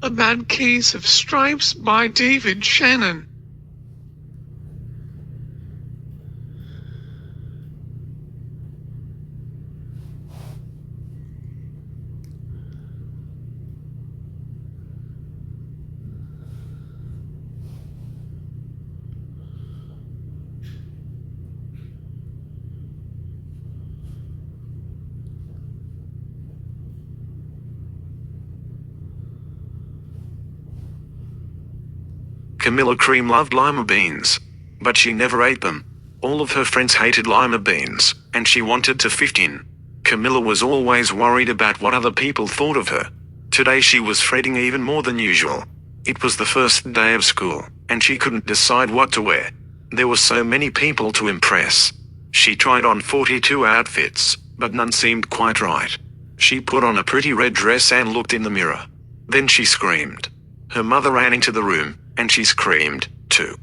A Bad Case of Stripes by David Shannon. Camilla Cream loved lima beans, but she never ate them. All of her friends hated lima beans, and she wanted to fit in. Camilla was always worried about what other people thought of her. Today she was fretting even more than usual. It was the first day of school, and she couldn't decide what to wear. There were so many people to impress. She tried on 42 outfits, but none seemed quite right. She put on a pretty red dress and looked in the mirror. Then she screamed. Her mother ran into the room, and she screamed, too.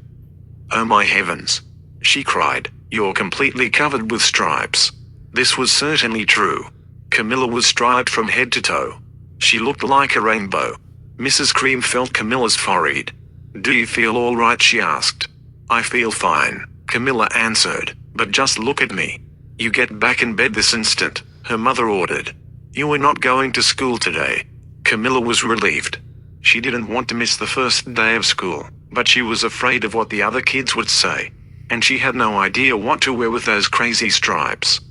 "Oh my heavens!" she cried. "You're completely covered with stripes." This was certainly true. Camilla was striped from head to toe. She looked like a rainbow. Mrs. Cream felt Camilla's forehead. "Do you feel all right?" she asked. "I feel fine," Camilla answered, "but just look at me." "You get back in bed this instant," her mother ordered. "You were not going to school today." Camilla was relieved. She didn't want to miss the first day of school, but she was afraid of what the other kids would say. And she had no idea what to wear with those crazy stripes.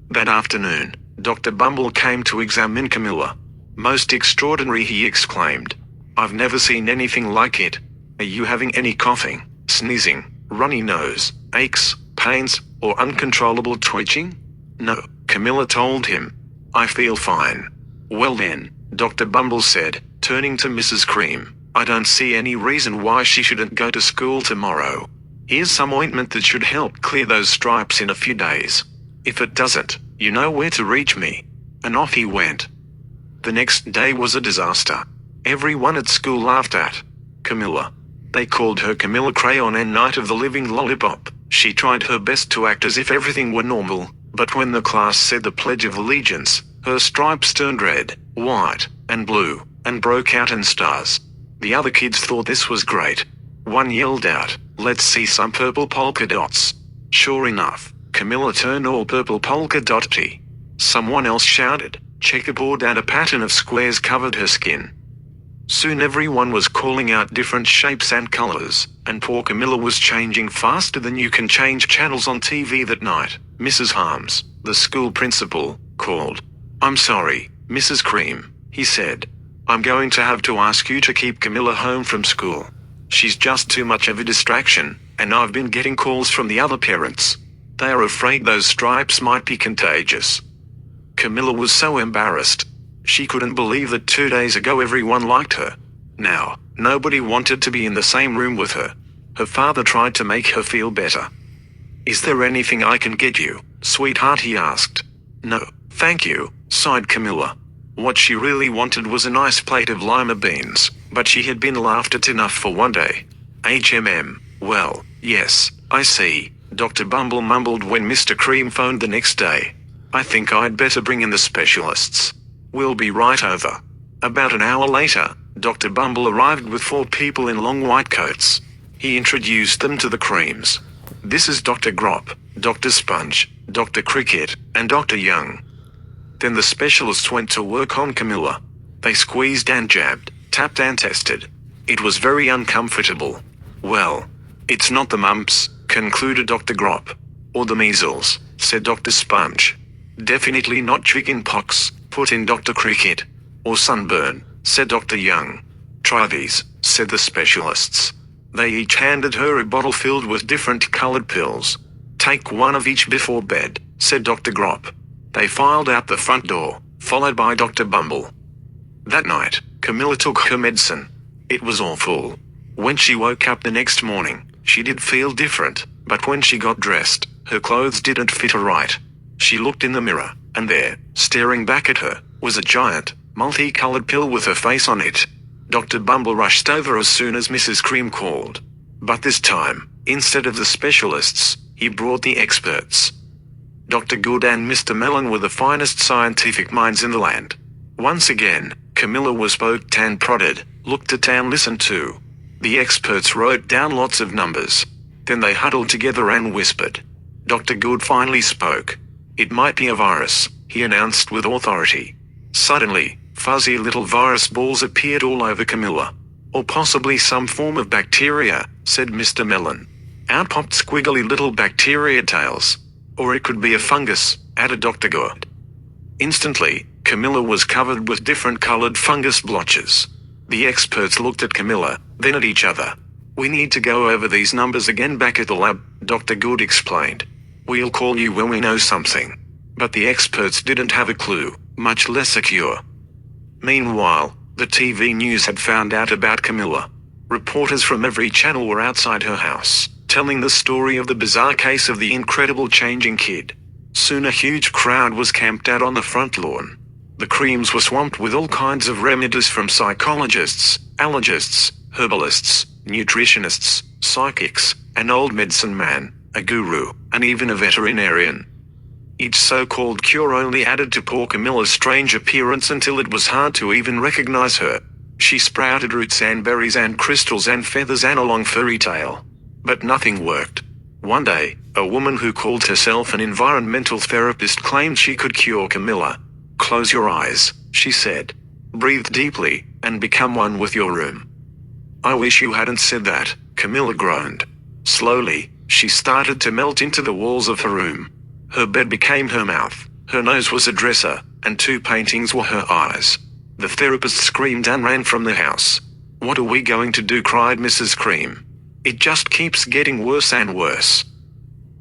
That afternoon, Dr. Bumble came to examine Camilla. "Most extraordinary," he exclaimed. "I've never seen anything like it. Are you having any coughing, sneezing, runny nose, aches, pains, or uncontrollable twitching?" "No," Camilla told him. "I feel fine." "Well then," Dr. Bumble said, turning to Mrs. Cream, "I don't see any reason why she shouldn't go to school tomorrow. Here's some ointment that should help clear those stripes in a few days. If it doesn't, you know where to reach me." And off he went. The next day was a disaster. Everyone at school laughed at Camilla. They called her Camilla Crayon and Night of the Living Lollipop. She tried her best to act as if everything were normal, but when the class said the Pledge of Allegiance, her stripes turned red, white, and blue, and broke out in stars. The other kids thought this was great. One yelled out, "Let's see some purple polka dots." Sure enough, Camilla turned all purple polka dotty. Someone else shouted, "Checkerboard," and a pattern of squares covered her skin. Soon everyone was calling out different shapes and colors, and poor Camilla was changing faster than you can change channels on TV that night. Mrs. Harms, the school principal, called. "I'm sorry, Mrs. Cream," he said. "I'm going to have to ask you to keep Camilla home from school. She's just too much of a distraction, and I've been getting calls from the other parents. They are afraid those stripes might be contagious." Camilla was so embarrassed. She couldn't believe that 2 days ago everyone liked her. Now, nobody wanted to be in the same room with her. Her father tried to make her feel better. "Is there anything I can get you, sweetheart?" he asked. "No, thank you," sighed Camilla. What she really wanted was a nice plate of lima beans, but she had been laughed at enough for one day. Well, yes, I see, Dr. Bumble mumbled when Mr. Cream phoned the next day. "I think I'd better bring in the specialists. We'll be right over." About an hour later, Dr. Bumble arrived with 4 people in long white coats. He introduced them to the Creams. "This is Dr. Grop, Dr. Sponge, Dr. Cricket, and Dr. Young." Then the specialists went to work on Camilla. They squeezed and jabbed, tapped and tested. It was very uncomfortable. "Well, it's not the mumps," concluded Dr. Grop. "Or the measles," said Dr. Sponge. "Definitely not chicken pox," put in Dr. Cricket. "Or sunburn," said Dr. Young. "Try these," said the specialists. They each handed her a bottle filled with different colored pills. "Take one of each before bed," said Dr. Grop. They filed out the front door, followed by Dr. Bumble. That night, Camilla took her medicine. It was awful. When she woke up the next morning, she did feel different, but when she got dressed, her clothes didn't fit her right. She looked in the mirror, and there, staring back at her, was a giant, multicolored pill with her face on it. Dr. Bumble rushed over as soon as Mrs. Cream called. But this time, instead of the specialists, he brought the experts. Dr. Good and Mr. Mellon were the finest scientific minds in the land. Once again, Camilla was poked and prodded, looked at and listened to. The experts wrote down lots of numbers. Then they huddled together and whispered. Dr. Good finally spoke. It might be a virus, he announced with authority. Suddenly, fuzzy little virus balls appeared all over Camilla. Or possibly some form of bacteria, said Mr. Mellon. Out popped squiggly little bacteria tails. Or it could be a fungus, added Dr. Good. Instantly, Camilla was covered with different colored fungus blotches. The experts looked at Camilla, then at each other. We need to go over these numbers again back at the lab, Dr. Good explained. We'll call you when we know something. But the experts didn't have a clue, much less a cure. Meanwhile, the TV news had found out about Camilla. Reporters from every channel were outside her house, telling the story of the bizarre case of the incredible changing kid. Soon a huge crowd was camped out on the front lawn. The creams were swamped with all kinds of remedies from psychologists, allergists, herbalists, nutritionists, psychics, an old medicine man, a guru, and even a veterinarian. Each so-called cure only added to poor Camilla's strange appearance until it was hard to even recognize her. She sprouted roots and berries and crystals and feathers and a long furry tail. But nothing worked. One day, a woman who called herself an environmental therapist claimed she could cure Camilla. Close your eyes, she said. Breathe deeply, and become one with your room. I wish you hadn't said that, Camilla groaned. Slowly, she started to melt into the walls of her room. Her bed became her mouth, her nose was a dresser, and 2 paintings were her eyes. The therapist screamed and ran from the house. What are we going to do? Cried Mrs. Cream. It just keeps getting worse and worse.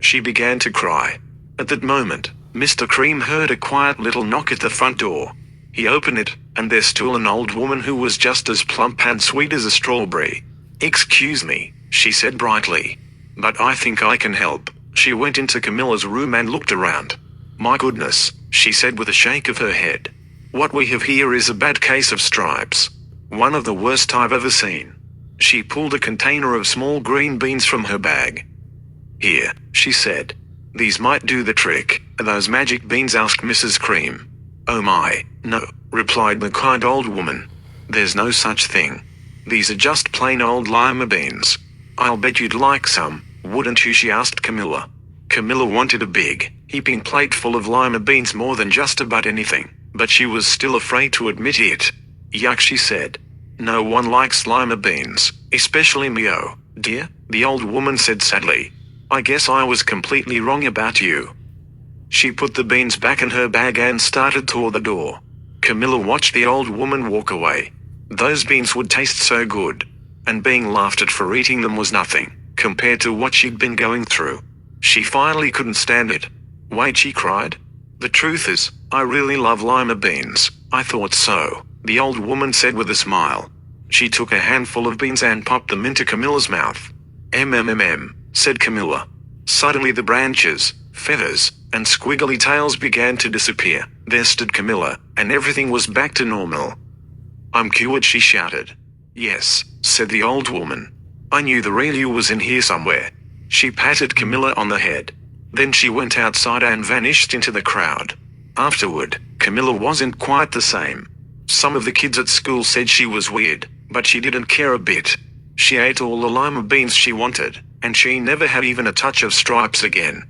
She began to cry. At that moment, Mr. Cream heard a quiet little knock at the front door. He opened it, and there stood an old woman who was just as plump and sweet as a strawberry. Excuse me, she said brightly. But I think I can help. She went into Camilla's room and looked around. My goodness, she said with a shake of her head. What we have here is a bad case of stripes. One of the worst I've ever seen. She pulled a container of small green beans from her bag. Here, she said. These might do the trick. Are those magic beans? Asked Mrs. Cream. Oh my, no, replied the kind old woman. There's no such thing. These are just plain old lima beans. I'll bet you'd like some, wouldn't you? She asked Camilla. Camilla wanted a big, heaping plate full of lima beans more than just about anything, but she was still afraid to admit it. Yuck, she said. No one likes lima beans, especially me. Oh, dear, the old woman said sadly. I guess I was completely wrong about you. She put the beans back in her bag and started toward the door. Camilla watched the old woman walk away. Those beans would taste so good. And being laughed at for eating them was nothing, compared to what she'd been going through. She finally couldn't stand it. Wait, she cried. The truth is, I really love lima beans. I thought so, the old woman said with a smile. She took a handful of beans and popped them into Camilla's mouth. Said Camilla. Suddenly the branches, feathers, and squiggly tails began to disappear. There stood Camilla, and everything was back to normal. I'm cured, she shouted. Yes, said the old woman. I knew the real you was in here somewhere. She patted Camilla on the head. Then she went outside and vanished into the crowd. Afterward, Camilla wasn't quite the same. Some of the kids at school said she was weird, but she didn't care a bit. She ate all the lima beans she wanted, and she never had even a touch of stripes again.